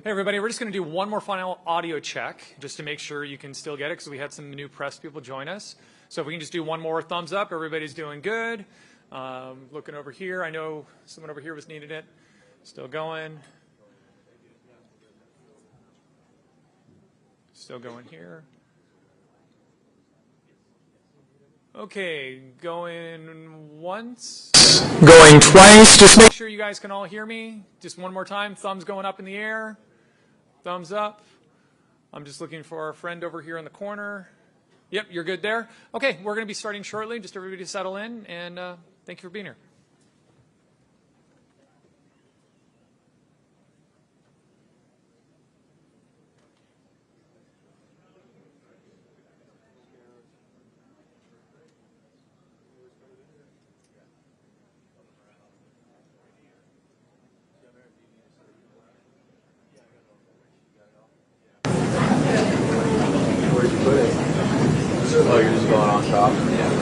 Hey everybody, we're just going to do one more final audio check just to make sure you can still get it because we had some new press people join us. So if we can just do one more thumbs up, everybody's doing good. Looking over here, I know someone over here was needing it. Still going. Still going here. Okay, going once. Going twice. Just Make sure you guys can all hear me. Just one more time. Thumbs going up in the air. Thumbs up. I'm just looking for our friend over here in the corner. Yep, you're good there. Okay, we're going to be starting shortly. Just everybody settle in, and thank you for being here. Oh, you're just going on top? Yeah.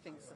think so.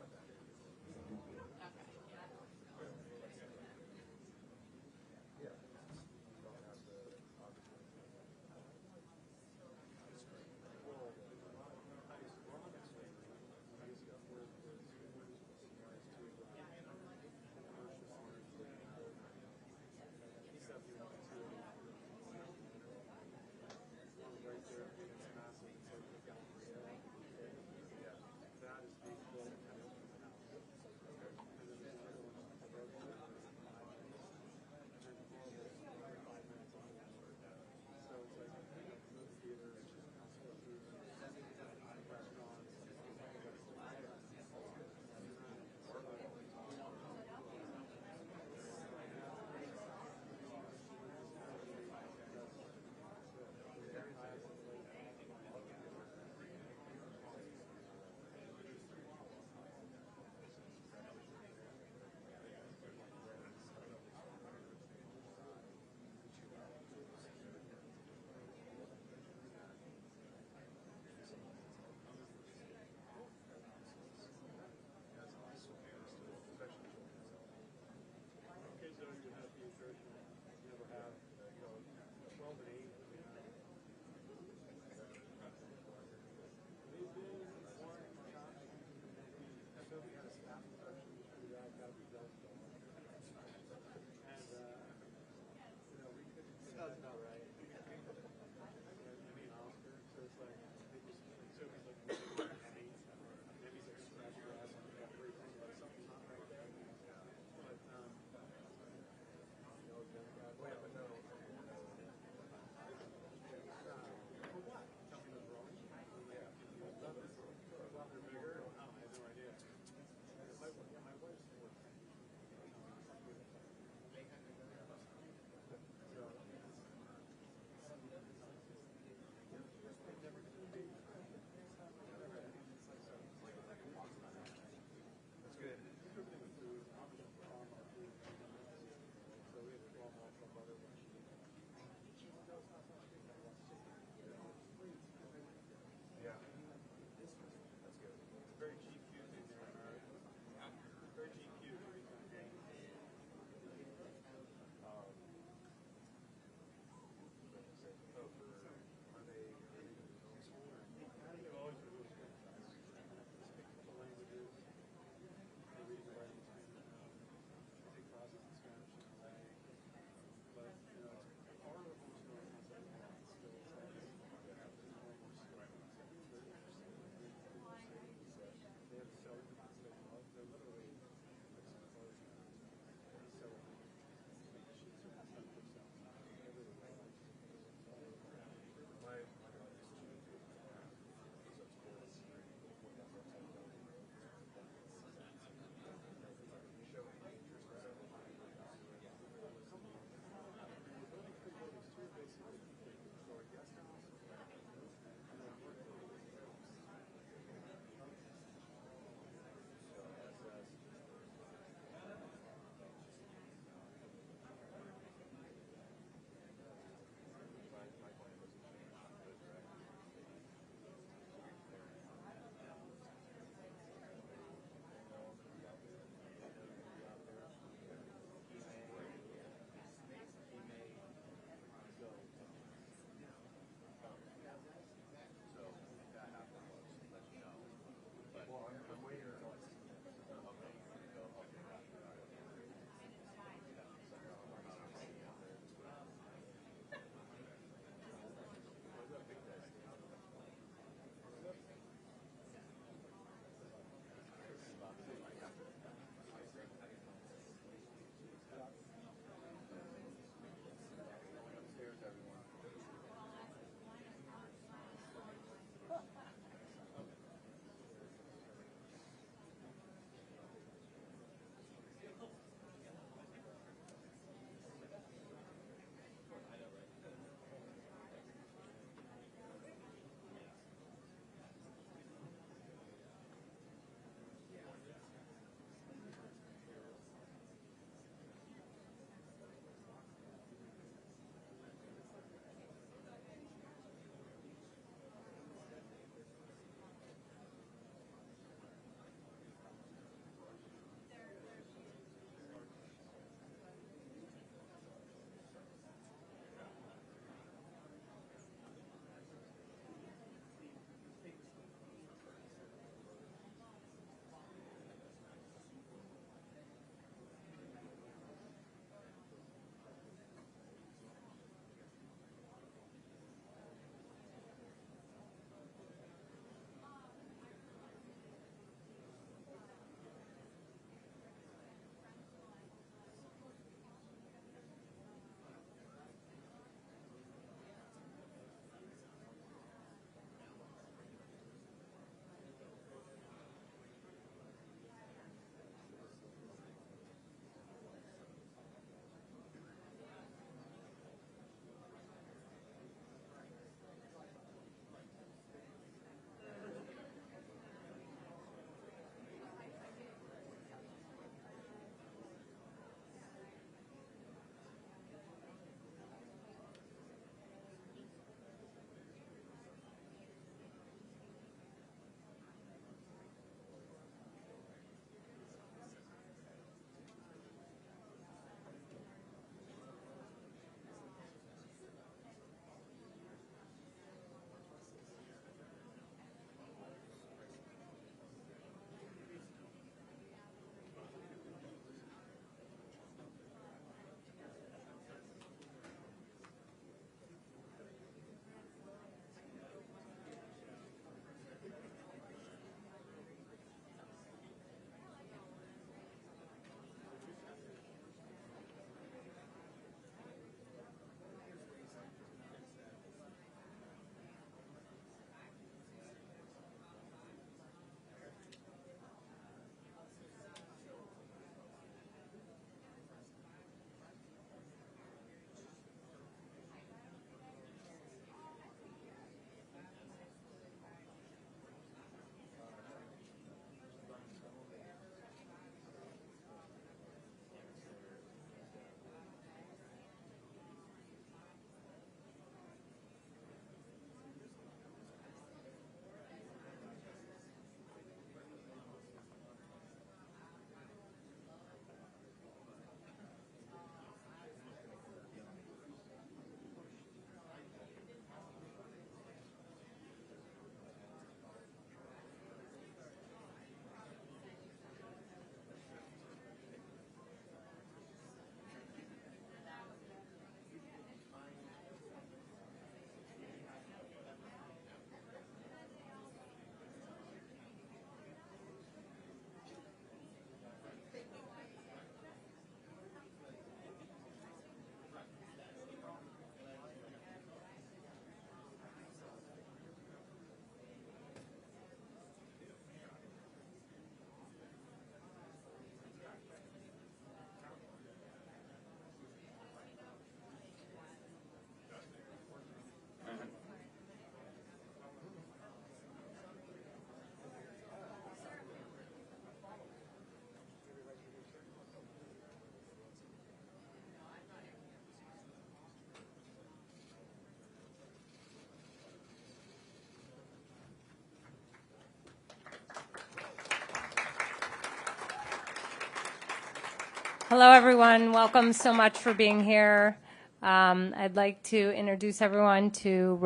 Hello, everyone. Welcome so much for being here. I'd like to introduce everyone to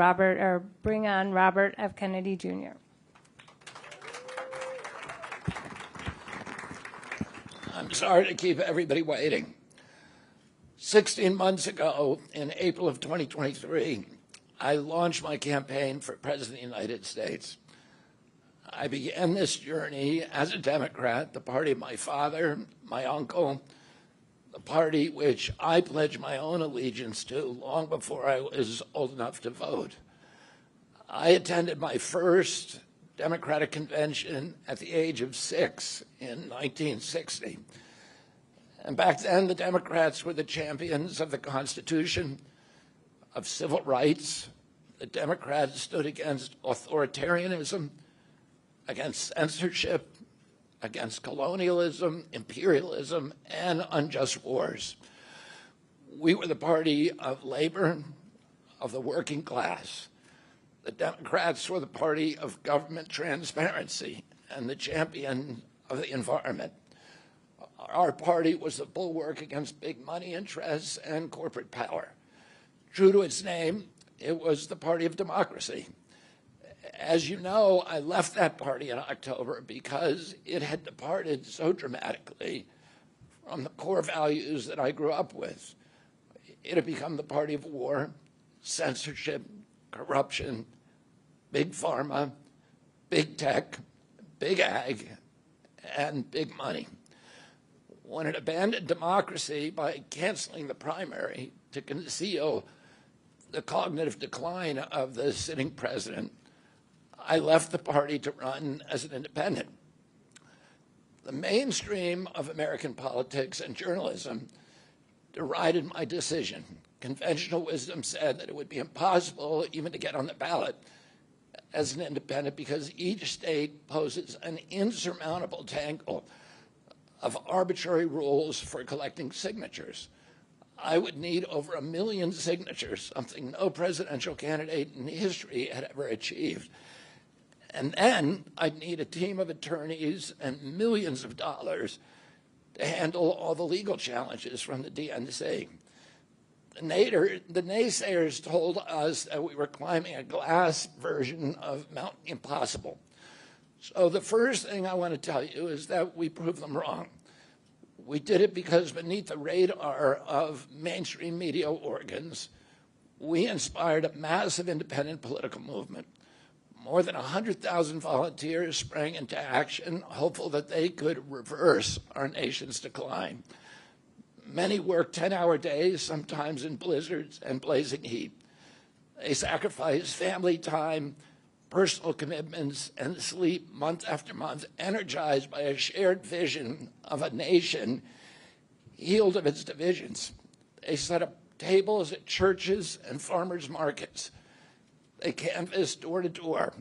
bring on Robert F. Kennedy Jr. I'm sorry to keep everybody waiting. 16 months ago, in April of 2023, I launched my campaign for President of the United States. I began this journey as a Democrat, the party of my father, my uncle, the party which I pledged my own allegiance to long before I was old enough to vote. I attended my first Democratic convention at the age of 6 in 1960. And back then, the Democrats were the champions of the Constitution, of civil rights. The Democrats stood against authoritarianism, against censorship, against colonialism, imperialism, and unjust wars. We were the party of labor, of the working class. The Democrats were the party of government transparency and the champion of the environment. Our party was the bulwark against big money interests and corporate power. True to its name, it was the party of democracy. As you know, I left that party in October because it had departed so dramatically from the core values that I grew up with. It had become the party of war, censorship, corruption, big pharma, big tech, big ag, and big money. When it abandoned democracy by canceling the primary to conceal the cognitive decline of the sitting president, I left the party to run as an independent. The mainstream of American politics and journalism derided my decision. Conventional wisdom said that it would be impossible even to get on the ballot as an independent because each state poses an insurmountable tangle of arbitrary rules for collecting signatures. I would need over 1 million signatures, something no presidential candidate in history had ever achieved. And then I'd need a team of attorneys and millions of dollars to handle all the legal challenges from the DNC. The naysayers told us that we were climbing a glass version of Mount Impossible. So the first thing I want to tell you is that we proved them wrong. We did it because beneath the radar of mainstream media organs, we inspired a massive independent political movement. More than 100,000 volunteers sprang into action, hopeful that they could reverse our nation's decline. Many worked 10-hour days, sometimes in blizzards and blazing heat. They sacrificed family time, personal commitments, and sleep month after month, energized by a shared vision of a nation healed of its divisions. They set up tables at churches and farmers' markets. They canvassed door to door.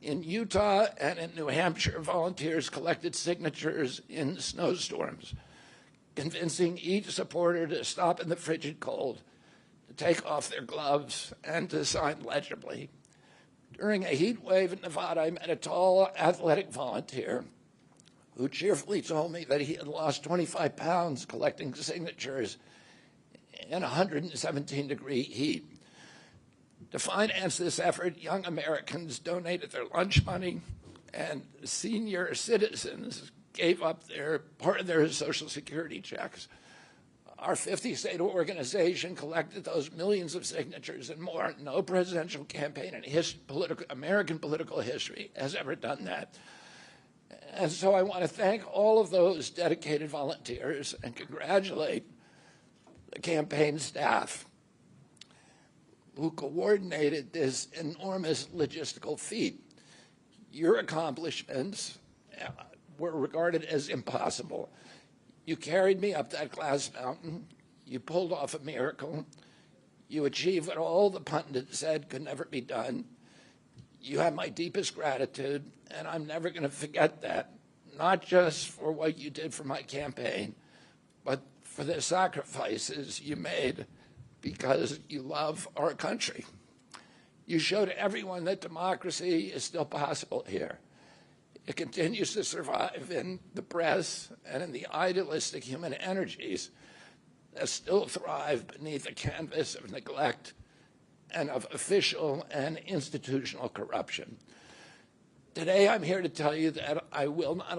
In Utah and in New Hampshire, volunteers collected signatures in snowstorms, convincing each supporter to stop in the frigid cold, to take off their gloves, and to sign legibly. During a heat wave in Nevada, I met a tall, athletic volunteer who cheerfully told me that he had lost 25 pounds collecting signatures in 117-degree heat. To finance this effort, young Americans donated their lunch money, and senior citizens gave up part of their Social Security checks. Our 50-state organization collected those millions of signatures and more. No presidential campaign in American political history has ever done that. And so I want to thank all of those dedicated volunteers and congratulate the campaign staff who coordinated this enormous logistical feat. Your accomplishments were regarded as impossible. You carried me up that glass mountain. You pulled off a miracle. You achieved what all the pundits said could never be done. You have my deepest gratitude, and I'm never going to forget that, not just for what you did for my campaign, but for the sacrifices you made because you love our country. You showed everyone that democracy is still possible here. It continues to survive in the press and in the idealistic human energies that still thrive beneath the canvas of neglect and of official and institutional corruption. Today, I'm here to tell you that I will not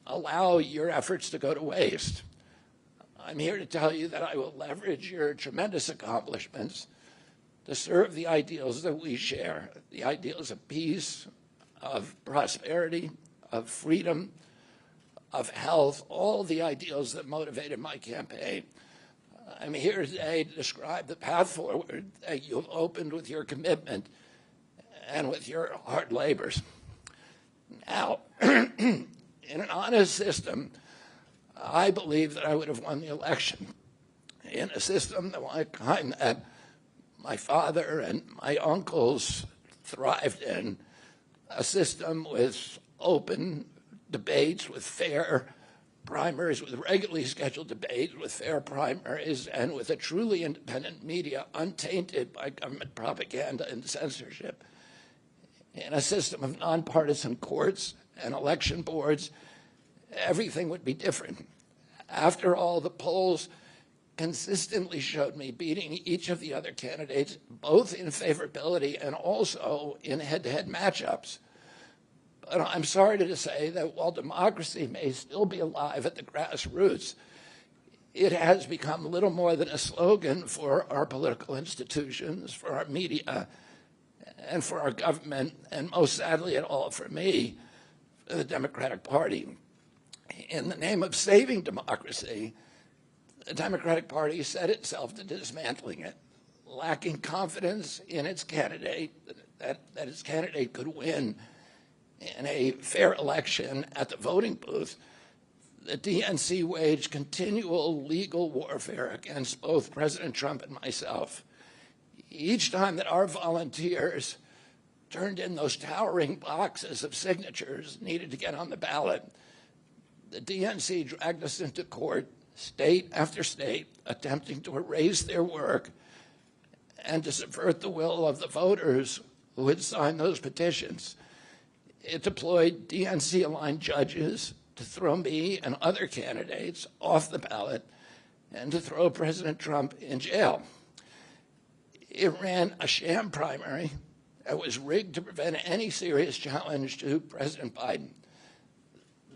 allow your efforts to go to waste. I'm here to tell you that I will leverage your tremendous accomplishments to serve the ideals that we share, the ideals of peace, of prosperity, of freedom, of health, all the ideals that motivated my campaign. I'm here today to describe the path forward that you've opened with your commitment and with your hard labors. Now, in an honest system, I believe that I would have won the election. In a system the kind that my father and my uncles thrived in, a system with open debates, with fair primaries, with regularly scheduled debates, with fair primaries, and with a truly independent media untainted by government propaganda and censorship. In a system of nonpartisan courts and election boards, everything would be different. After all, the polls consistently showed me beating each of the other candidates, both in favorability and also in head-to-head matchups. But I'm sorry to say that while democracy may still be alive at the grassroots, it has become little more than a slogan for our political institutions, for our media, and for our government, and most sadly at all for me, for the Democratic Party. In the name of saving democracy, the Democratic Party set itself to dismantling it, lacking confidence in its candidate, that its candidate could win in a fair election at the voting booth. The DNC waged continual legal warfare against both President Trump and myself. Each time that our volunteers turned in those towering boxes of signatures needed to get on the ballot, the DNC dragged us into court, state after state, attempting to erase their work and to subvert the will of the voters who had signed those petitions. It deployed DNC-aligned judges to throw me and other candidates off the ballot and to throw President Trump in jail. It ran a sham primary that was rigged to prevent any serious challenge to President Biden.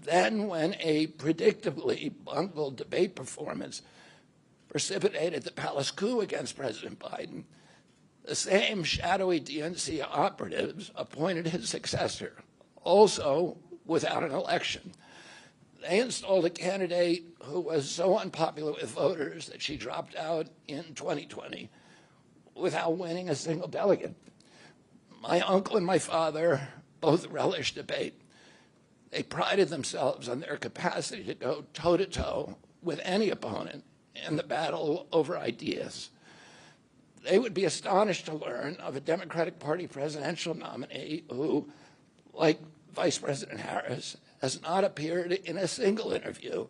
Then, when a predictably bungled debate performance precipitated the palace coup against President Biden, the same shadowy DNC operatives appointed his successor, also without an election. They installed a candidate who was so unpopular with voters that she dropped out in 2020 without winning a single delegate. My uncle and my father both relished debate. They prided themselves on their capacity to go toe-to-toe with any opponent in the battle over ideas. They would be astonished to learn of a Democratic Party presidential nominee who, like Vice President Harris, has not appeared in a single interview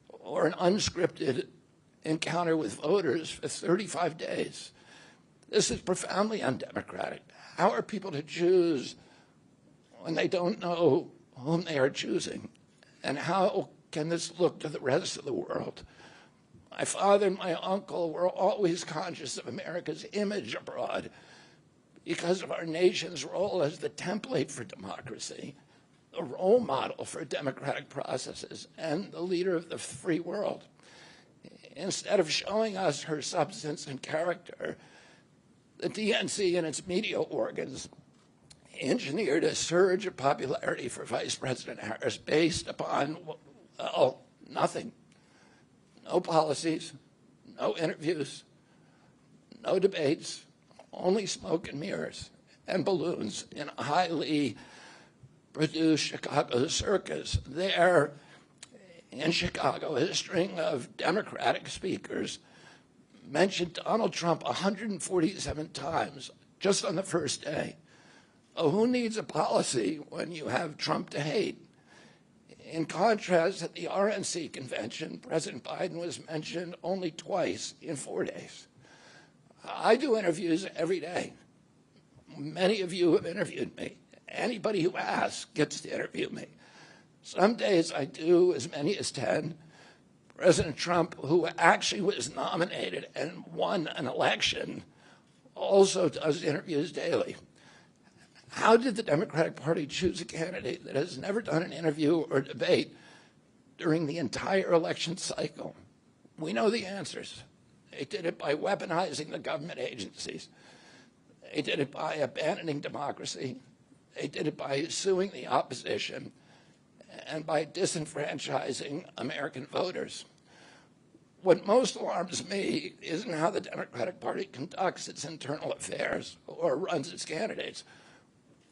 or an unscripted encounter with voters for 35 days. This is profoundly undemocratic. How are people to choose when they don't know whom they are choosing? And how can this look to the rest of the world? My father and my uncle were always conscious of America's image abroad because of our nation's role as the template for democracy, the role model for democratic processes, and the leader of the free world. Instead of showing us her substance and character, the DNC and its media organs engineered a surge of popularity for Vice President Harris based upon, well, nothing. No policies, no interviews, no debates, only smoke and mirrors and balloons in a highly produced Chicago circus. There in Chicago, a string of Democratic speakers mentioned Donald Trump 147 times just on the first day. Oh, who needs a policy when you have Trump to hate? In contrast, at the RNC convention, President Biden was mentioned only twice in 4 days. I do interviews every day. Many of you have interviewed me, Anybody who asks gets to interview me. Some days I do as many as 10. President Trump, who actually was nominated and won an election, also does interviews daily. How did the Democratic Party choose a candidate that has never done an interview or debate during the entire election cycle? We know the answers. They did it by weaponizing the government agencies. They did it by abandoning democracy. They did it by suing the opposition and by disenfranchising American voters. What most alarms me isn't how the Democratic Party conducts its internal affairs or runs its candidates.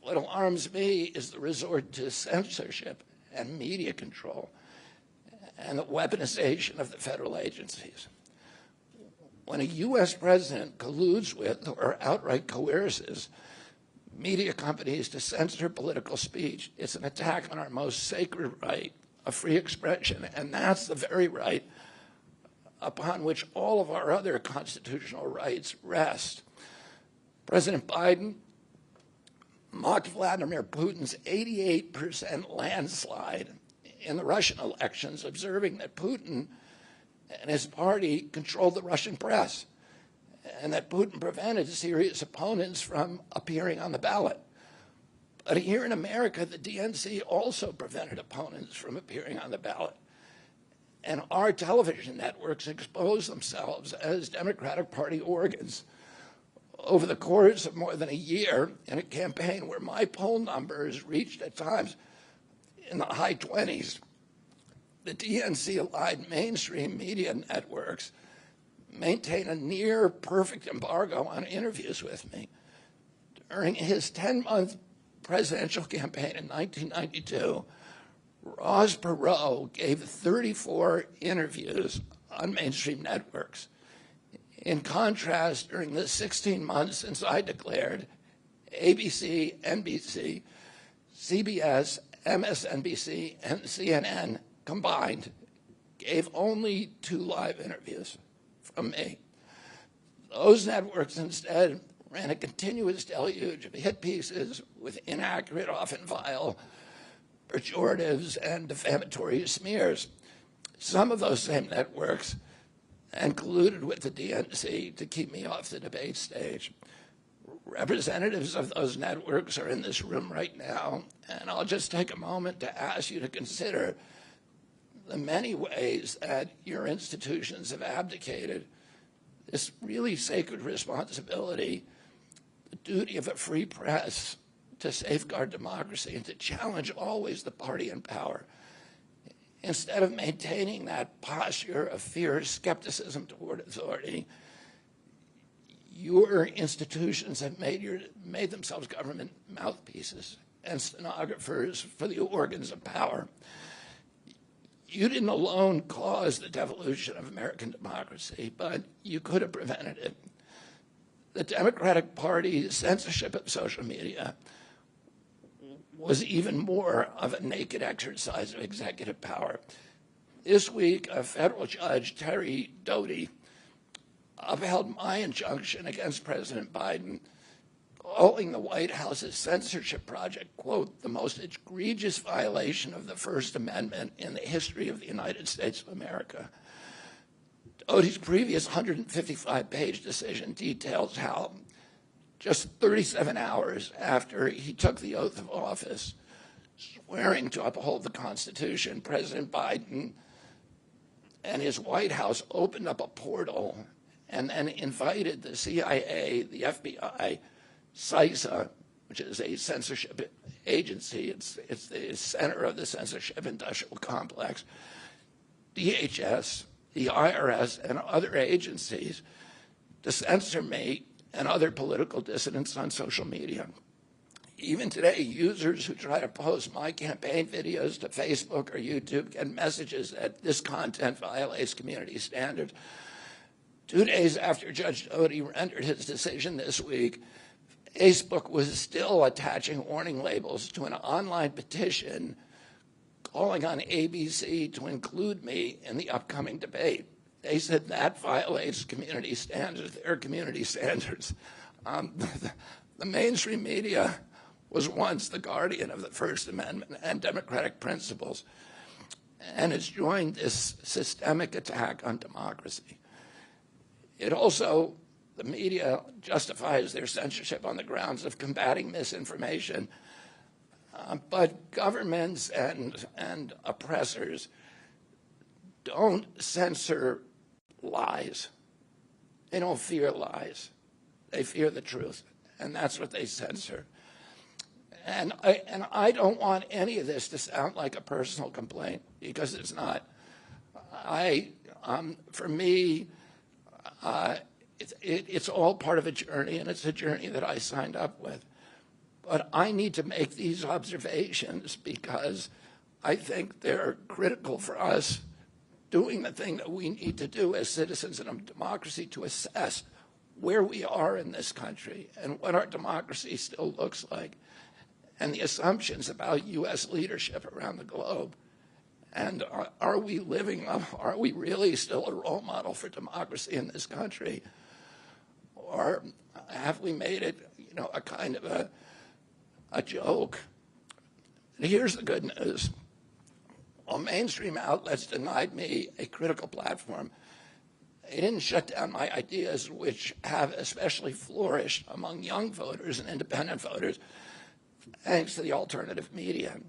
What alarms me is the resort to censorship and media control and the weaponization of the federal agencies. When a U.S. president colludes with or outright coerces media companies to censor political speech, it's an attack on our most sacred right of free expression, and that's the very right upon which all of our other constitutional rights rest. President Biden mocked Vladimir Putin's 88% landslide in the Russian elections, observing that Putin and his party controlled the Russian press and that Putin prevented serious opponents from appearing on the ballot. But here in America, the DNC also prevented opponents from appearing on the ballot. And our television networks expose themselves as Democratic Party organs. Over the course of more than a year, in a campaign where my poll numbers reached at times in the high 20s, the DNC-aligned mainstream media networks maintain a near-perfect embargo on interviews with me. During his 10-month presidential campaign in 1992, Ross Perot gave 34 interviews on mainstream networks. In contrast, during the 16 months since I declared, ABC, NBC, CBS, MSNBC, and CNN combined gave only 2 live interviews from me. Those networks instead ran a continuous deluge of hit pieces with inaccurate, often vile, pejoratives and defamatory smears. Some of those same networks and colluded with the DNC to keep me off the debate stage. Representatives of those networks are in this room right now, and I'll just take a moment to ask you to consider the many ways that your institutions have abdicated this really sacred responsibility, the duty of a free press to safeguard democracy and to challenge always the party in power. Instead of maintaining that posture of fierce skepticism toward authority, your institutions have made themselves government mouthpieces and stenographers for the organs of power. You didn't alone cause the devolution of American democracy, but you could have prevented it. The Democratic Party's censorship of social media was even more of a naked exercise of executive power. This week, a federal judge, Terry Doty, upheld my injunction against President Biden, calling the White House's censorship project, quote, the most egregious violation of the First Amendment in the history of the United States of America. Doty's previous 155-page decision details how just 37 hours after he took the oath of office, swearing to uphold the Constitution, President Biden and his White House opened up a portal and then invited the CIA, the FBI, CISA, which is a censorship agency, it's the center of the censorship industrial complex, DHS, the IRS, and other agencies to censor me and other political dissidents on social media. Even today, users who try to post my campaign videos to Facebook or YouTube get messages that this content violates community standards. 2 days after Judge Doty rendered his decision this week, Facebook was still attaching warning labels to an online petition calling on ABC to include me in the upcoming debate. They said that violates community standards, their community standards. The mainstream media was once the guardian of the First Amendment and democratic principles, and has joined this systemic attack on democracy. It also, the media justifies their censorship on the grounds of combating misinformation, but governments and oppressors don't censor lies. They don't fear lies. They fear the truth, and that's what they censor. And I don't want any of this to sound like a personal complaint, because it's not. For me, it's all part of a journey, and it's a journey that I signed up with. But I need to make these observations because I think they're critical for us doing the thing that we need to do as citizens in a democracy to assess where we are in this country and what our democracy still looks like, and the assumptions about U.S. leadership around the globe. And are we living up, are we really still a role model for democracy in this country? Or have we made it, a kind of a joke? And here's the good news. While mainstream outlets denied me a critical platform, they didn't shut down my ideas, which have especially flourished among young voters and independent voters, thanks to the alternative media.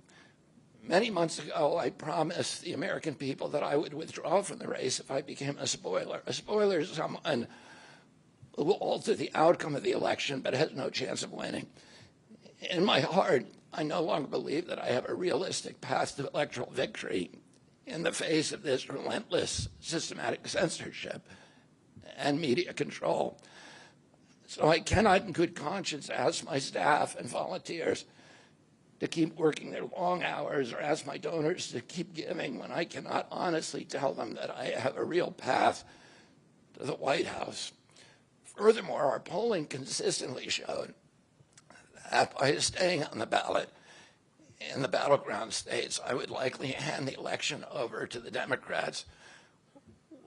Many months ago, I promised the American people that I would withdraw from the race if I became a spoiler. A spoiler is someone who will alter the outcome of the election but has no chance of winning. In my heart, I no longer believe that I have a realistic path to electoral victory in the face of this relentless systematic censorship and media control. So I cannot in good conscience ask my staff and volunteers to keep working their long hours or ask my donors to keep giving when I cannot honestly tell them that I have a real path to the White House. Furthermore, our polling consistently showed that by staying on the ballot in the battleground states, I would likely hand the election over to the Democrats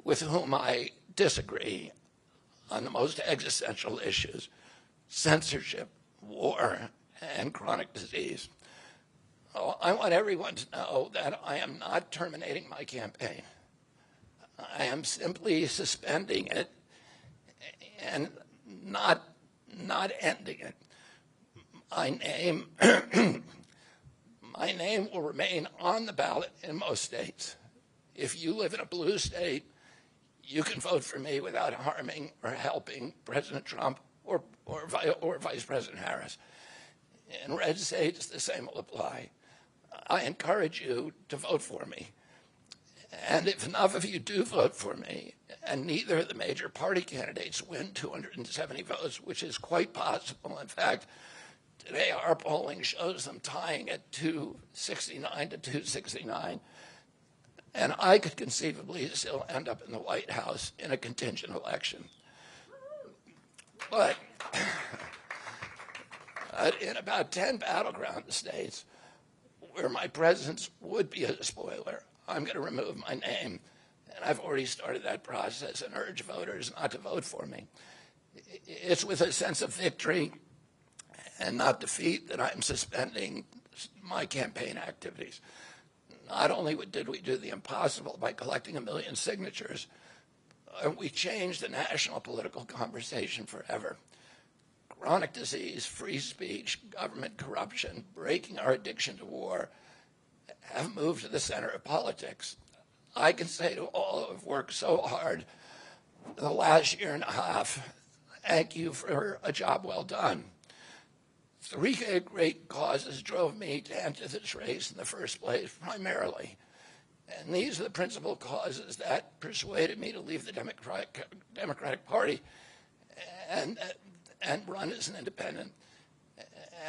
with whom I disagree on the most existential issues: censorship, war, and chronic disease. I want everyone to know that I am not terminating my campaign. I am simply suspending it and not ending it. My name will remain on the ballot in most states. If you live in a blue state, you can vote for me without harming or helping President Trump or Vice President Harris. In red states, the same will apply. I encourage you to vote for me. And if enough of you do vote for me, and neither of the major party candidates win 270 votes, which is quite possible, in fact, today our polling shows them tying at 269 to 269, and I could conceivably still end up in the White House in a contingent election. But in about 10 battleground states where my presence would be a spoiler, I'm going to remove my name, and I've already started that process and urge voters not to vote for me. It's with a sense of victory and not defeat that I'm suspending my campaign activities. Not only did we do the impossible by collecting 1 million signatures, we changed the national political conversation forever. Chronic disease, free speech, government corruption, breaking our addiction to war have moved to the center of politics. I can say to all who have worked so hard for the last year and a half, thank you for a job well done. 3 great causes drove me to enter this race in the first place, primarily. And these are the principal causes that persuaded me to leave the Democratic Party and run as an independent.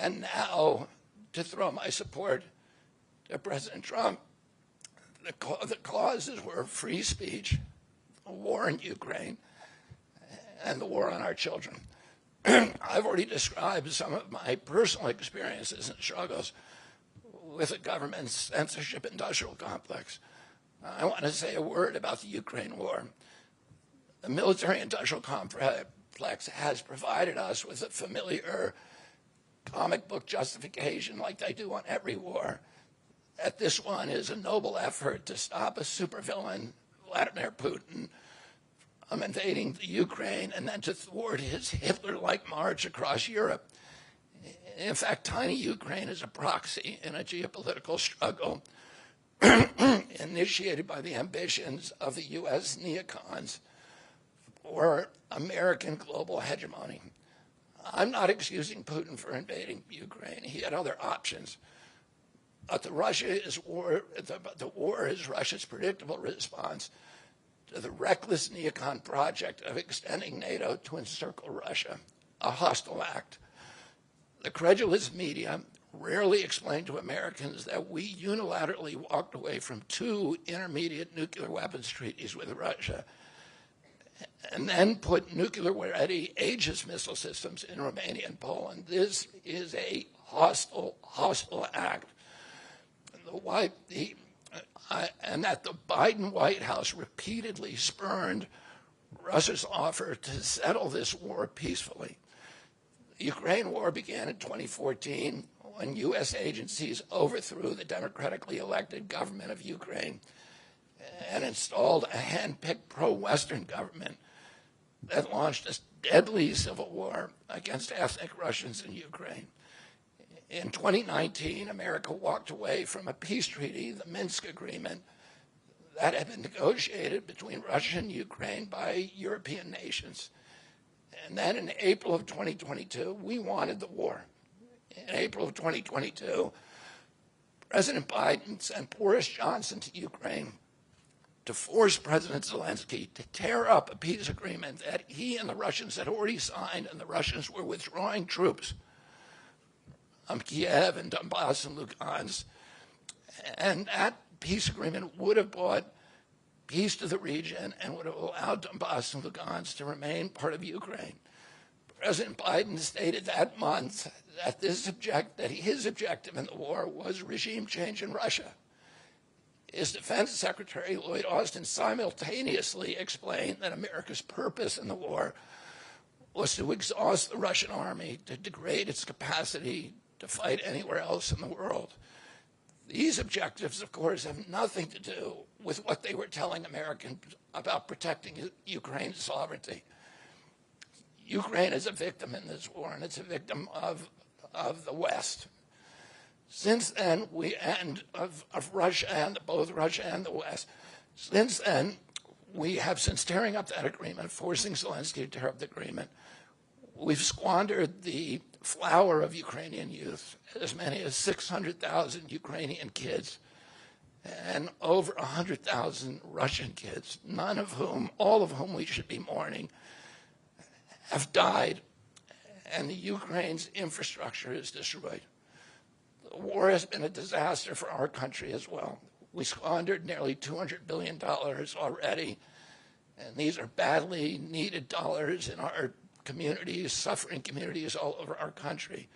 And now to throw my support to President Trump. The causes were free speech, the war in Ukraine, and the war on our children. I've already described some of my personal experiences and struggles with the government's censorship industrial complex. I want to say a word about the Ukraine war. The military industrial complex has provided us with a familiar comic book justification like they do on every war, that this one is a noble effort to stop a supervillain, Vladimir Putin, from invading the Ukraine and then to thwart his Hitler-like march across Europe. In fact, tiny Ukraine is a proxy in a geopolitical struggle initiated by the ambitions of the U.S. neocons for American global hegemony. I'm not excusing Putin for invading Ukraine. He had other options. But the war is Russia's predictable response to the reckless neocon project of extending NATO to encircle Russia, a hostile act. The credulous media rarely explain to Americans that we unilaterally walked away from 2 intermediate nuclear weapons treaties with Russia and then put nuclear-ready Aegis missile systems in Romania and Poland. This is a hostile act. And that the Biden White House repeatedly spurned Russia's offer to settle this war peacefully. The Ukraine war began in 2014 when U.S. agencies overthrew the democratically elected government of Ukraine and installed a hand-picked pro-Western government that launched a deadly civil war against ethnic Russians in Ukraine. In 2019, America walked away from a peace treaty, the Minsk Agreement, that had been negotiated between Russia and Ukraine by European nations. And then in April of 2022, we wanted the war. In April of 2022, President Biden sent Boris Johnson to Ukraine to force President Zelensky to tear up a peace agreement that he and the Russians had already signed, and the Russians were withdrawing troops from Kiev and Donbass and Lugansk. And that peace agreement would have brought peace to the region and would have allowed Donbass and Lugansk to remain part of Ukraine. President Biden stated that month that his objective in the war was regime change in Russia. His Defense Secretary, Lloyd Austin, simultaneously explained that America's purpose in the war was to exhaust the Russian army, to degrade its capacity to fight anywhere else in the world. These objectives, of course, have nothing to do with what they were telling Americans about protecting Ukraine's sovereignty. Ukraine is a victim in this war, and it's a victim of the West. Since then, of Russia and both Russia and the West. Since then, we have, since tearing up that agreement, forcing Zelensky to tear up the agreement, we've squandered the flower of Ukrainian youth, as many as 600,000 Ukrainian kids, and over 100,000 Russian kids, all of whom we should be mourning, have died, and the Ukraine's infrastructure is destroyed. The war has been a disaster for our country as well. We squandered nearly $200 billion already, and these are badly needed dollars in our communities, suffering communities all over our country.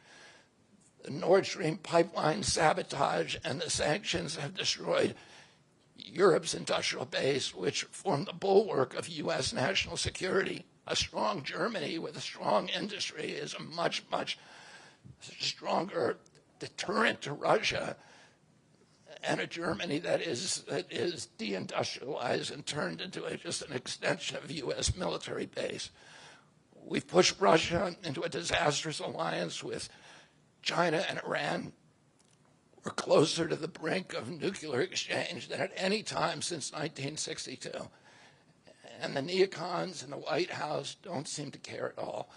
The Nord Stream pipeline sabotage and the sanctions have destroyed Europe's industrial base, which formed the bulwark of U.S. national security. A strong Germany with a strong industry is a much, much stronger deterrent to Russia, and a Germany that is deindustrialized and turned into just an extension of U.S. military base. We've pushed Russia into a disastrous alliance with China and Iran. We're closer to the brink of nuclear exchange than at any time since 1962. And the neocons in the White House don't seem to care at all.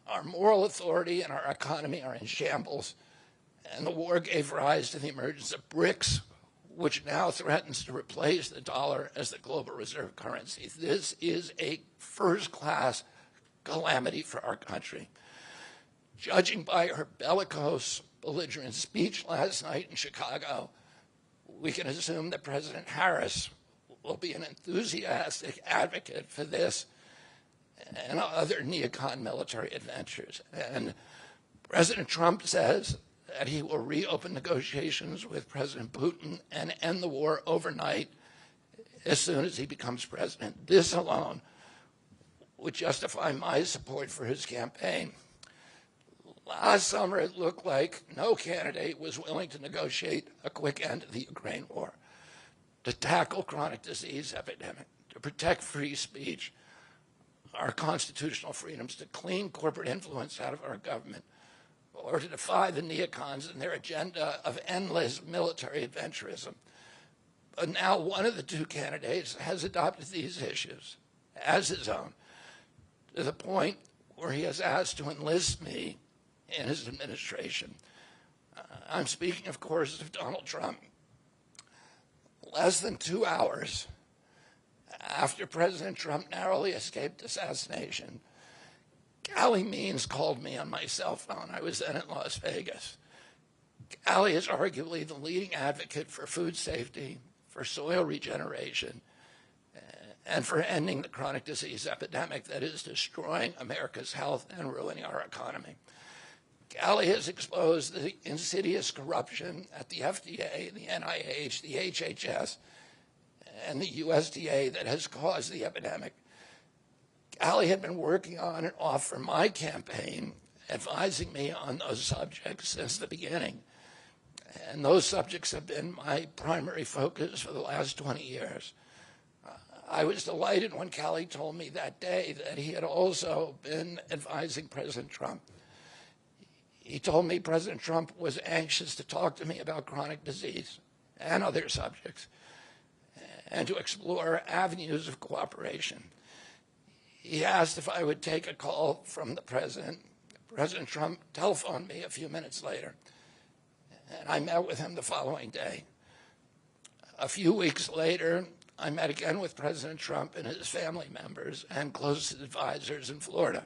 Our moral authority and our economy are in shambles, and the war gave rise to the emergence of BRICS, which now threatens to replace the dollar as the global reserve currency. This is a first-class calamity for our country. Judging by her bellicose, belligerent speech last night in Chicago, we can assume that President Harris will be an enthusiastic advocate for this and other neocon military adventures. And President Trump says that he will reopen negotiations with President Putin and end the war overnight as soon as he becomes president. This alone would justify my support for his campaign. Last summer, it looked like no candidate was willing to negotiate a quick end to the Ukraine war, to tackle chronic disease epidemic, to protect free speech, our constitutional freedoms, to clean corporate influence out of our government, or to defy the neocons and their agenda of endless military adventurism. But now one of the two candidates has adopted these issues as his own, to the point where he has asked to enlist me in his administration. I'm speaking, of course, of Donald Trump. Less than 2 hours after President Trump narrowly escaped assassination, Callie Means called me on my cell phone. I was then in Las Vegas. Callie is arguably the leading advocate for food safety, for soil regeneration, and for ending the chronic disease epidemic that is destroying America's health and ruining our economy. Callie has exposed the insidious corruption at the FDA, the NIH, the HHS, and the USDA that has caused the epidemic. Callie had been working on and off for my campaign, advising me on those subjects since the beginning. And those subjects have been my primary focus for the last 20 years. I was delighted when Callie told me that day that he had also been advising President Trump. He told me President Trump was anxious to talk to me about chronic disease and other subjects, and to explore avenues of cooperation. He asked if I would take a call from the president. President Trump telephoned me a few minutes later, and I met with him the following day. A few weeks later, I met again with President Trump and his family members and closest advisors in Florida.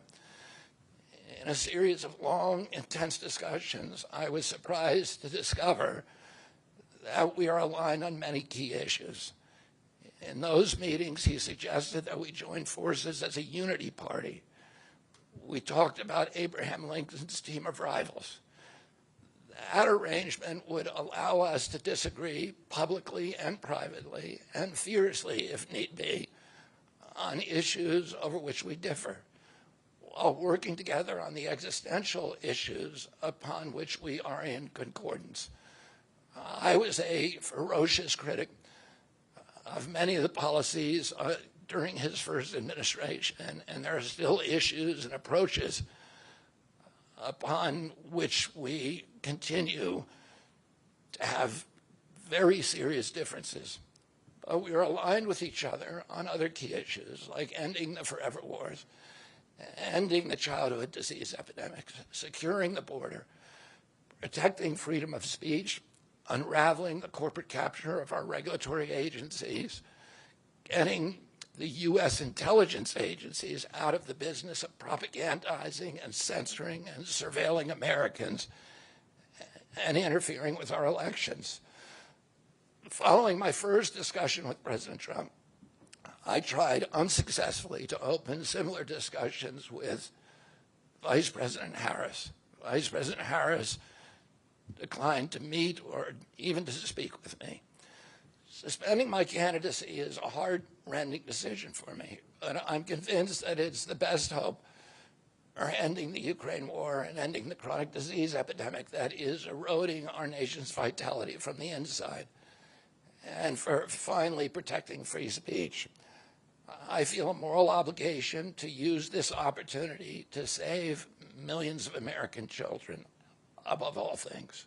In a series of long, intense discussions, I was surprised to discover that we are aligned on many key issues. In those meetings, he suggested that we join forces as a unity party. We talked about Abraham Lincoln's team of rivals. That arrangement would allow us to disagree publicly and privately, and fiercely, if need be, on issues over which we differ, while working together on the existential issues upon which we are in concordance. I was a ferocious critic of many of the policies during his first administration, and there are still issues and approaches upon which we continue to have very serious differences. But we are aligned with each other on other key issues, like ending the forever wars, ending the childhood disease epidemics, securing the border, protecting freedom of speech, unraveling the corporate capture of our regulatory agencies, getting the U.S. intelligence agencies out of the business of propagandizing and censoring and surveilling Americans and interfering with our elections. Following my first discussion with President Trump, I tried unsuccessfully to open similar discussions with Vice President Harris. Vice President Harris declined to meet or even to speak with me. Suspending my candidacy is a heart-rending decision for me, but I'm convinced that it's the best hope for ending the Ukraine war and ending the chronic disease epidemic that is eroding our nation's vitality from the inside, and for finally protecting free speech. I feel a moral obligation to use this opportunity to save millions of American children, above all things.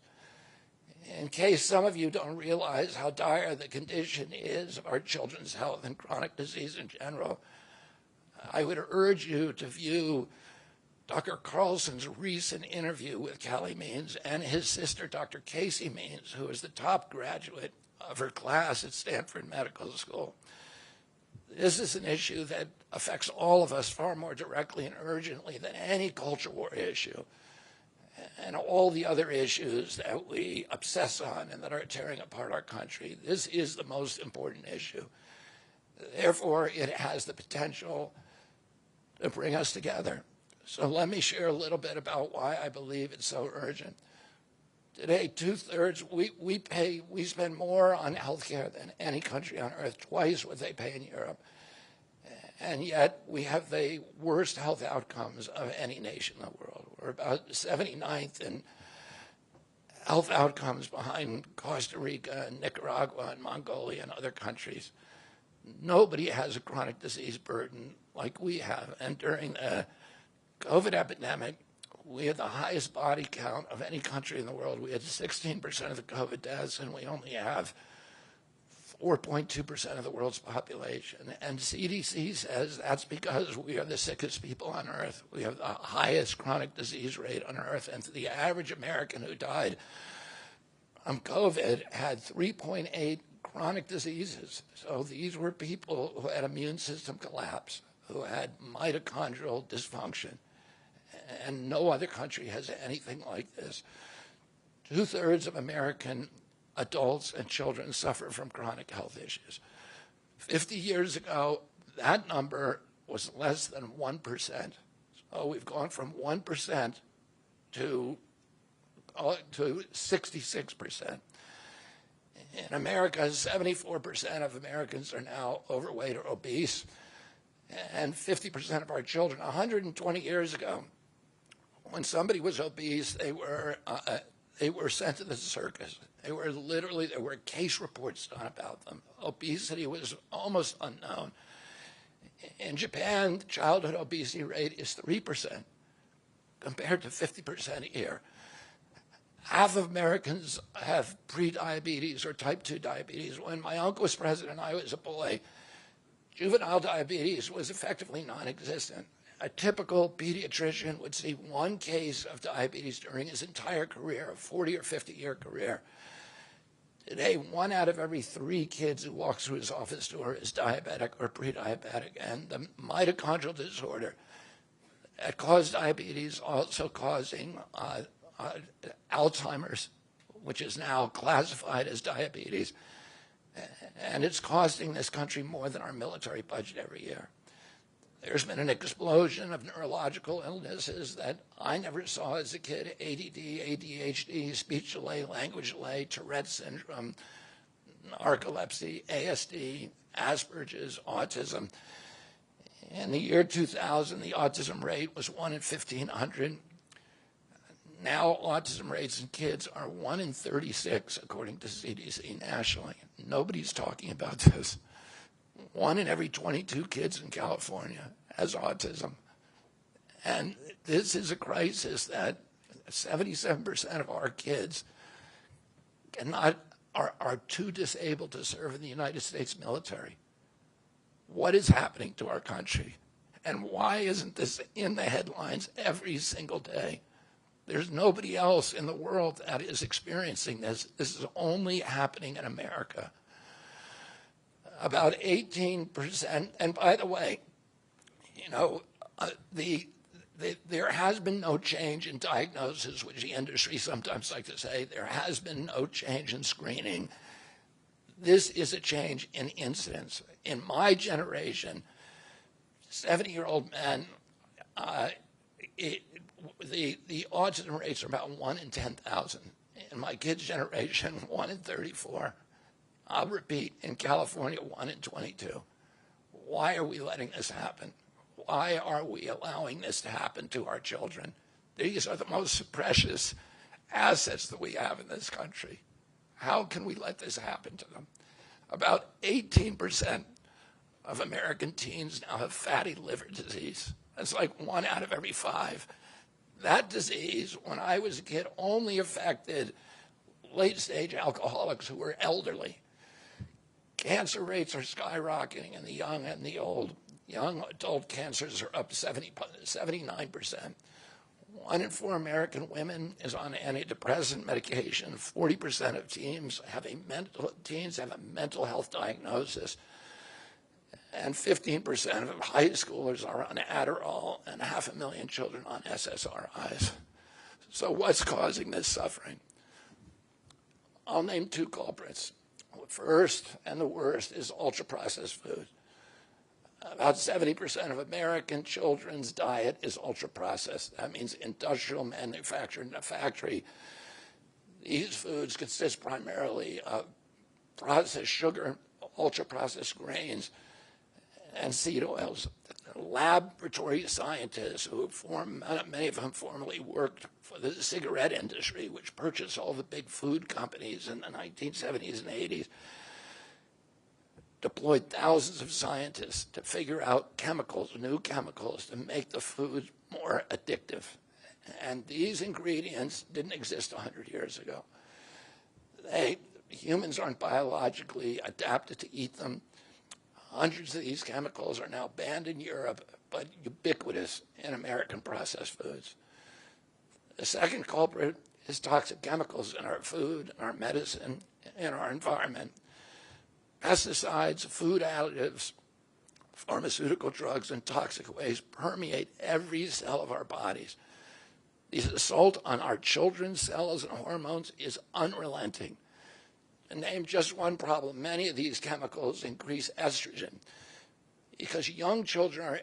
In case some of you don't realize how dire the condition is of our children's health and chronic disease in general, I would urge you to view Dr. Carlson's recent interview with Callie Means and his sister, Dr. Casey Means, who is the top graduate of her class at Stanford Medical School. This is an issue that affects all of us far more directly and urgently than any culture war issue and all the other issues that we obsess on and that are tearing apart our country. This is the most important issue. Therefore, it has the potential to bring us together. So let me share a little bit about why I believe it's so urgent. Today, 2/3, we spend more on healthcare than any country on earth, twice what they pay in Europe. And yet we have the worst health outcomes of any nation in the world. We're We're about 79th in health outcomes behind Costa Rica and Nicaragua and Mongolia and other countries. Nobody has a chronic disease burden like we have. And during the COVID epidemic, we had the highest body count of any country in the world. We had 16% of the COVID deaths, and we only have 4.2% of the world's population. And CDC says that's because we are the sickest people on earth. We have the highest chronic disease rate on earth. And the average American who died from COVID had 3.8 chronic diseases. So these were people who had immune system collapse, who had mitochondrial dysfunction. And no other country has anything like this. 2/3 of American adults and children suffer from chronic health issues. 50 years ago, that number was less than 1%. So we've gone from 1% to 66%. In America, 74% of Americans are now overweight or obese, and 50% of our children. 120 years ago, when somebody was obese, they were sent to the circus. There were case reports done about them. Obesity was almost unknown. In Japan, the childhood obesity rate is 3% compared to 50% here. Half of Americans have prediabetes or type 2 diabetes. When my uncle was president, I was a boy. Juvenile diabetes was effectively non-existent. A typical pediatrician would see one case of diabetes during his entire career, a 40 or 50-year career. Today, 1 out of every 3 kids who walks through his office door is diabetic or pre-diabetic. And the mitochondrial disorder that caused diabetes also causing Alzheimer's, which is now classified as diabetes. And it's costing this country more than our military budget every year. There's been an explosion of neurological illnesses that I never saw as a kid: ADD, ADHD, speech delay, language delay, Tourette syndrome, narcolepsy, ASD, Asperger's, autism. In the year 2000, the autism rate was 1 in 1,500. Now autism rates in kids are 1 in 36, according to CDC nationally. Nobody's talking about this. 1 in every 22 kids in California has autism. And this is a crisis that 77% of our kids are too disabled to serve in the United States military. What is happening to our country? And why isn't this in the headlines every single day? There's nobody else in the world that is experiencing this. This is only happening in America. About 18%, and by the way, there has been no change in diagnosis, which the industry sometimes like to say. There has been no change in screening. This is a change in incidence. In my generation, 70-year-old men, the autism rates are about 1 in 10,000. In my kids' generation, 1 in 34. I'll repeat, in California, 1 in 22. Why are we letting this happen? Why are we allowing this to happen to our children? These are the most precious assets that we have in this country. How can we let this happen to them? About 18% of American teens now have fatty liver disease. That's like 1 out of every 5. That disease, when I was a kid, only affected late-stage alcoholics who were elderly. Cancer rates are skyrocketing in the young and the old. Young adult cancers are up 79%. 1 in 4 American women is on antidepressant medication. 40% of teens have a mental health diagnosis. And 15% of high schoolers are on Adderall, and 500,000 children on SSRIs. So what's causing this suffering? I'll name 2 culprits. First and the worst is ultra-processed food. About 70% of American children's diet is ultra-processed. That means industrial manufactured in a factory. These foods consist primarily of processed sugar, ultra-processed grains, and seed oils. laboratory scientists who many of them formerly worked for the cigarette industry, which purchased all the big food companies in the 1970s and 80s, deployed thousands of scientists to figure out chemicals, new chemicals, to make the food more addictive. And these ingredients didn't exist 100 years ago. Humans aren't biologically adapted to eat them. Hundreds of these chemicals are now banned in Europe, but ubiquitous in American processed foods. The second culprit is toxic chemicals in our food, in our medicine, in our environment. Pesticides, food additives, pharmaceutical drugs, and toxic waste permeate every cell of our bodies. The assault on our children's cells and hormones is unrelenting. To name just one problem, many of these chemicals increase estrogen because young children are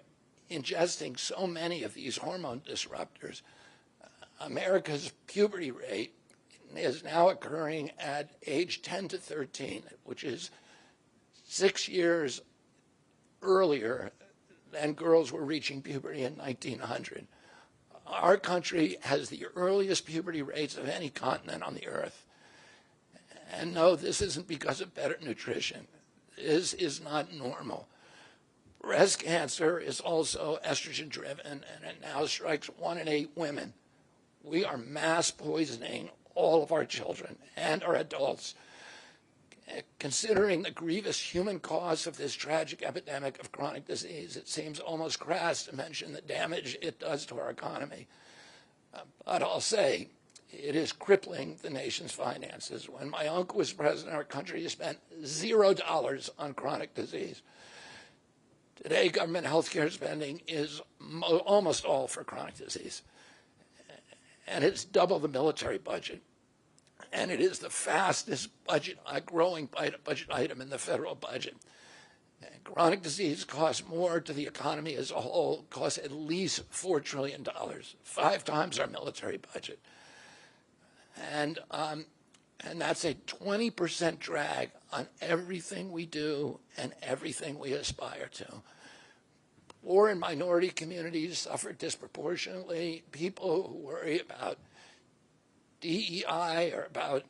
ingesting so many of these hormone disruptors. America's puberty rate is now occurring at age 10 to 13, which is 6 years earlier than girls were reaching puberty in 1900. Our country has the earliest puberty rates of any continent on the earth. And no, this isn't because of better nutrition. This is not normal. Breast cancer is also estrogen-driven, and it now strikes 1 in 8 women. We are mass poisoning all of our children and our adults. Considering the grievous human cost of this tragic epidemic of chronic disease, it seems almost crass to mention the damage it does to our economy. But I'll say, it is crippling the nation's finances. When my uncle was president, our country spent $0 on chronic disease. Today, government health care spending is almost all for chronic disease. And it's double the military budget. And it is the fastest growing budget item in the federal budget. And chronic disease costs more to the economy as a whole, costs at least $4 trillion, 5 times our military budget. And that's a 20% drag on everything we do and everything we aspire to. Poor and minority communities suffer disproportionately. People who worry about DEI or about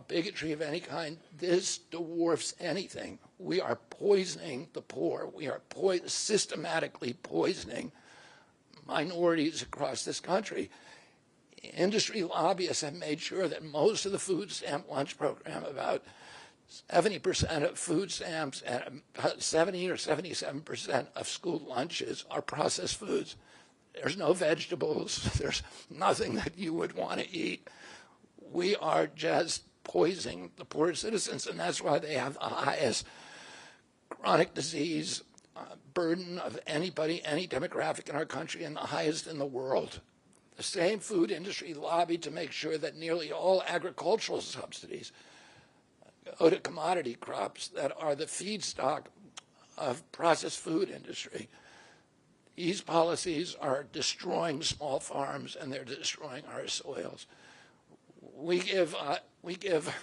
bigotry of any kind, this dwarfs anything. We are poisoning the poor. We are systematically poisoning minorities across this country. Industry lobbyists have made sure that most of the food stamp lunch program, about 70% of food stamps and about 70 or 77% of school lunches are processed foods. There's no vegetables. There's nothing that you would want to eat. We are just poisoning the poor citizens, and that's why they have the highest chronic disease burden of anybody, any demographic in our country, and the highest in the world. The same food industry lobbied to make sure that nearly all agricultural subsidies go to commodity crops that are the feedstock of processed food industry. These policies are destroying small farms, and they're destroying our soils. We give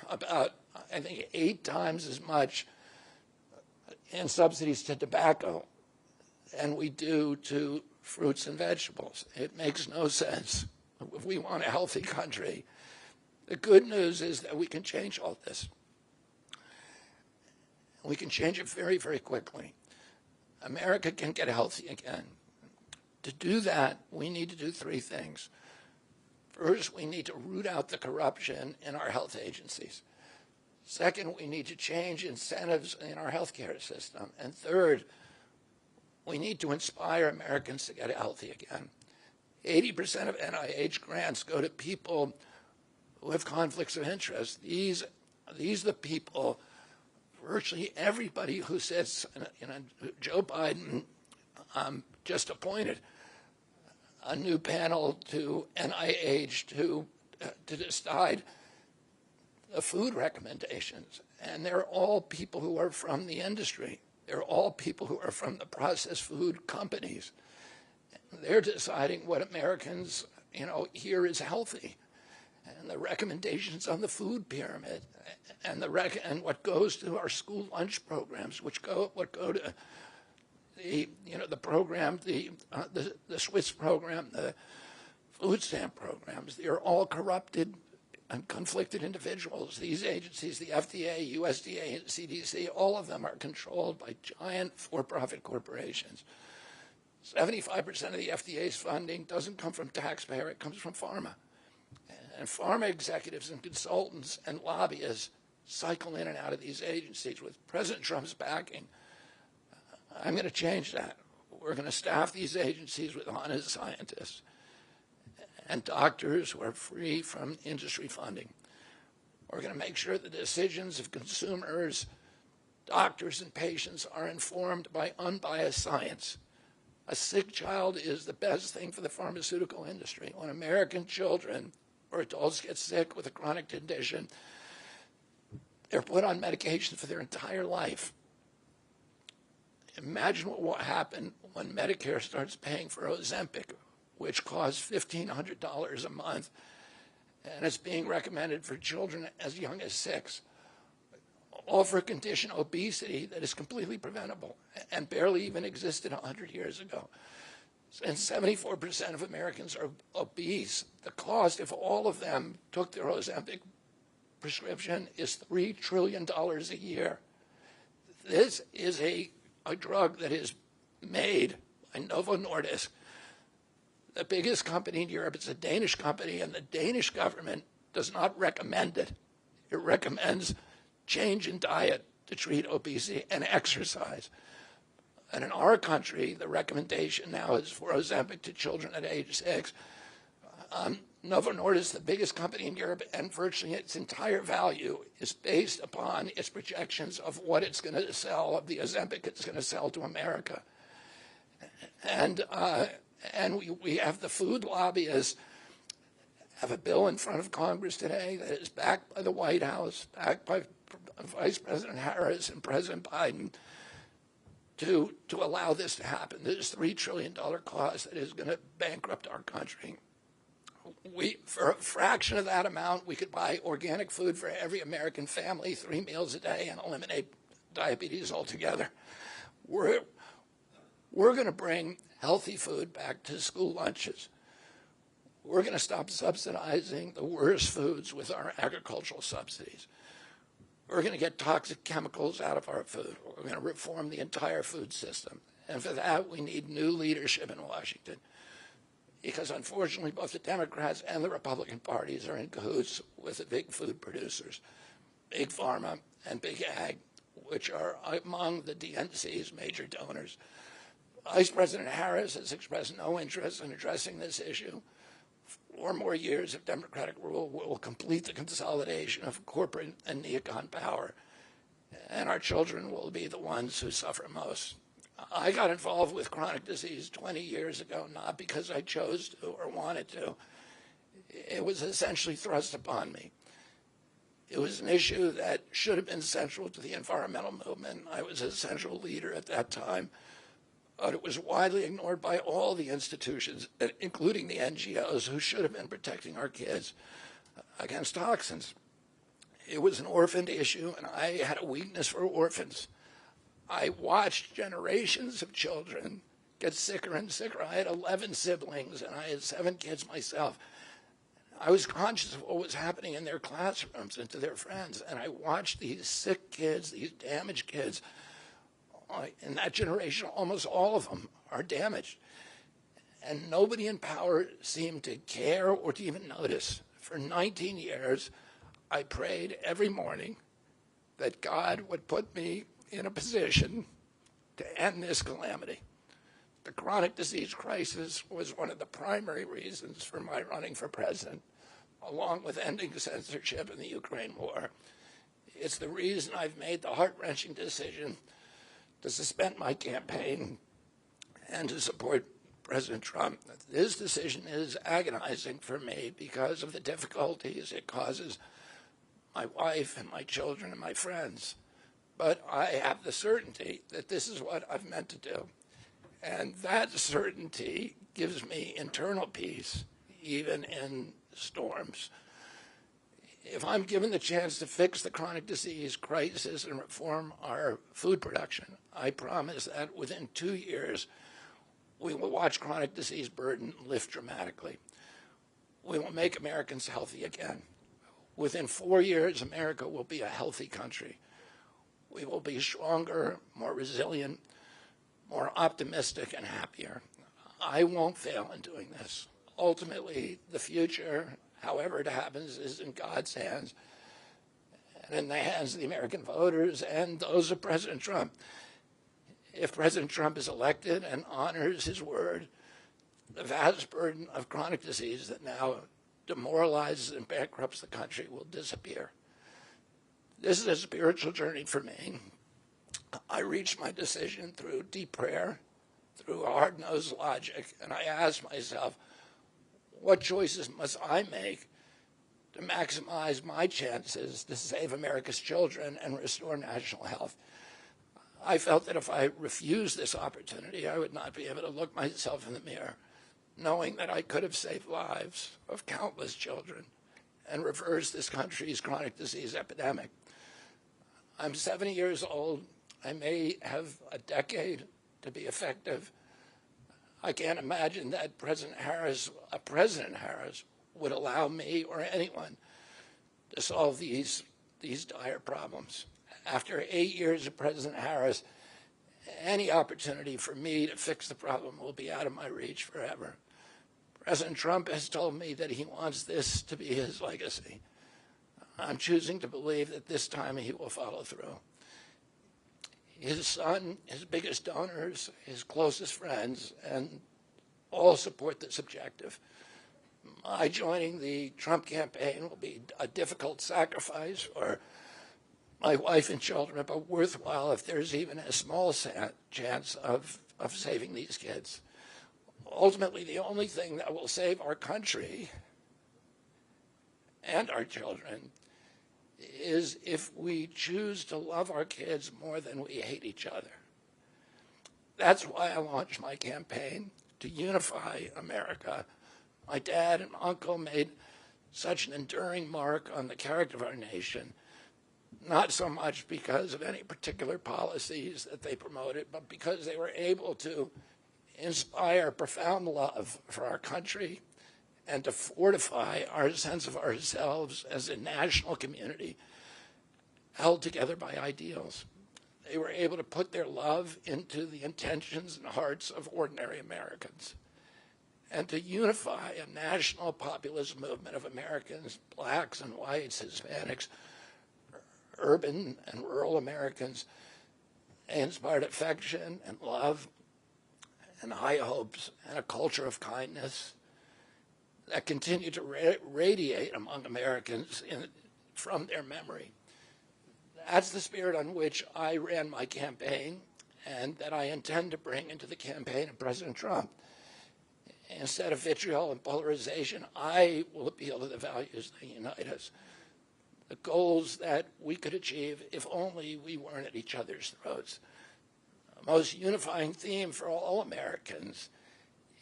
about, I think, 8 times as much in subsidies to tobacco than we do to fruits and vegetables. It makes no sense if we want a healthy country. The good news is that we can change all this. We can change it very, very quickly. America can get healthy again. To do that, we need to do 3 things. First, we need to root out the corruption in our health agencies. Second, we need to change incentives in our healthcare system. And third, we need to inspire Americans to get healthy again. 80% of NIH grants go to people who have conflicts of interest. These are the people, virtually everybody who sits, Joe Biden just appointed a new panel to NIH to decide the food recommendations. And they're all people who are from the industry. They're all people who are from the processed food companies. They're deciding what Americans, here is healthy. And the recommendations on the food pyramid and what goes to our school lunch programs, what go to the program, the Swiss program, the food stamp programs, they're all corrupted and conflicted individuals. These agencies, the FDA, USDA, and CDC, all of them are controlled by giant for-profit corporations. 75% of the FDA's funding doesn't come from taxpayer, it comes from pharma. And pharma executives and consultants and lobbyists cycle in and out of these agencies. With President Trump's backing, I'm going to change that. We're going to staff these agencies with honest scientists and doctors who are free from industry funding. We're going to make sure the decisions of consumers, doctors, and patients are informed by unbiased science. A sick child is the best thing for the pharmaceutical industry. When American children or adults get sick with a chronic condition, they're put on medication for their entire life. Imagine what will happen when Medicare starts paying for Ozempic, which costs $1,500 a month, and it's being recommended for children as young as 6, all for a condition, obesity, that is completely preventable and barely even existed 100 years ago. And 74% of Americans are obese. The cost, if all of them took their Ozempic prescription, is $3 trillion a year. This is a drug that is made by Novo Nordisk, the biggest company in Europe. It's a Danish company, and the Danish government does not recommend it. It recommends change in diet to treat obesity and exercise. And in our country, the recommendation now is for Ozempic to children at age 6. Novo Nordisk, the biggest company in Europe, and virtually its entire value is based upon its projections of what it's going to sell, of the Ozempic it's going to sell to America. And we have the food lobbyists have a bill in front of Congress today that is backed by the White House, backed by Vice President Harris and President Biden, to allow this to happen. This $3 trillion cost that is going to bankrupt our country. For a fraction of that amount, we could buy organic food for every American family, 3 meals a day, and eliminate diabetes altogether. We're going to bring healthy food back to school lunches. We're going to stop subsidizing the worst foods with our agricultural subsidies. We're going to get toxic chemicals out of our food. We're going to reform the entire food system. And for that, we need new leadership in Washington. Because unfortunately, both the Democrats and the Republican parties are in cahoots with the big food producers, Big Pharma and Big Ag, which are among the DNC's major donors. Vice President Harris has expressed no interest in addressing this issue. 4 more years of Democratic rule will complete the consolidation of corporate and neocon power, and our children will be the ones who suffer most. I got involved with chronic disease 20 years ago, not because I chose to or wanted to. It was essentially thrust upon me. It was an issue that should have been central to the environmental movement. I was a central leader at that time, but it was widely ignored by all the institutions, including the NGOs, who should have been protecting our kids against toxins. It was an orphaned issue, and I had a weakness for orphans. I watched generations of children get sicker and sicker. I had 11 siblings, and I had 7 kids myself. I was conscious of what was happening in their classrooms and to their friends, and I watched these sick kids, these damaged kids. In that generation, almost all of them are damaged. And nobody in power seemed to care or to even notice. For 19 years, I prayed every morning that God would put me in a position to end this calamity. The chronic disease crisis was one of the primary reasons for my running for president, along with ending censorship in the Ukraine war. It's the reason I've made the heart-wrenching decision to suspend my campaign and to support President Trump. This decision is agonizing for me because of the difficulties it causes my wife and my children and my friends. But I have the certainty that this is what I've meant to do. And that certainty gives me internal peace, even in storms. If I'm given the chance to fix the chronic disease crisis and reform our food production, I promise that within 2 years, we will watch chronic disease burden lift dramatically. We will make Americans healthy again. Within 4 years, America will be a healthy country. We will be stronger, more resilient, more optimistic, and happier. I won't fail in doing this. Ultimately, the future, however it happens, is in God's hands and in the hands of the American voters and those of President Trump. If President Trump is elected and honors his word, the vast burden of chronic disease that now demoralizes and bankrupts the country will disappear. This is a spiritual journey for me. I reached my decision through deep prayer, through hard-nosed logic, and I asked myself, what choices must I make to maximize my chances to save America's children and restore national health? I felt that if I refused this opportunity, I would not be able to look myself in the mirror, knowing that I could have saved lives of countless children and reversed this country's chronic disease epidemic. I'm 70 years old. I may have a decade to be effective. I can't imagine that President Harris would allow me or anyone to solve these dire problems. After 8 years of President Harris, any opportunity for me to fix the problem will be out of my reach forever. President Trump has told me that he wants this to be his legacy. I'm choosing to believe that this time he will follow through. His son, his biggest donors, his closest friends, and all support this objective. My joining the Trump campaign will be a difficult sacrifice for my wife and children, but worthwhile if there's even a small chance of saving these kids. Ultimately, the only thing that will save our country and our children is if we choose to love our kids more than we hate each other. That's why I launched my campaign to unify America. My dad and uncle made such an enduring mark on the character of our nation, not so much because of any particular policies that they promoted, but because they were able to inspire profound love for our country and to fortify our sense of ourselves as a national community held together by ideals. They were able to put their love into the intentions and hearts of ordinary Americans and to unify a national populist movement of Americans, blacks and whites, Hispanics, urban and rural Americans. They inspired affection and love and high hopes and a culture of kindness that continue to radiate among Americans from their memory. That's the spirit on which I ran my campaign and that I intend to bring into the campaign of President Trump. Instead of vitriol and polarization, I will appeal to the values that unite us, the goals that we could achieve if only we weren't at each other's throats. The most unifying theme for all Americans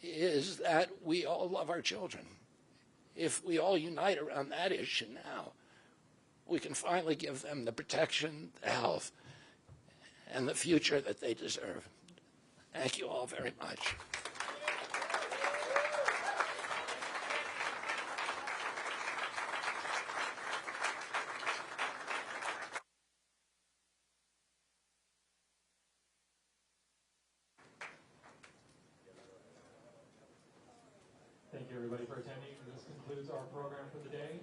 is that we all love our children. If we all unite around that issue now, we can finally give them the protection, the health, and the future that they deserve. Thank you all very much. Thank you, everybody, for attending. This concludes our program for the day.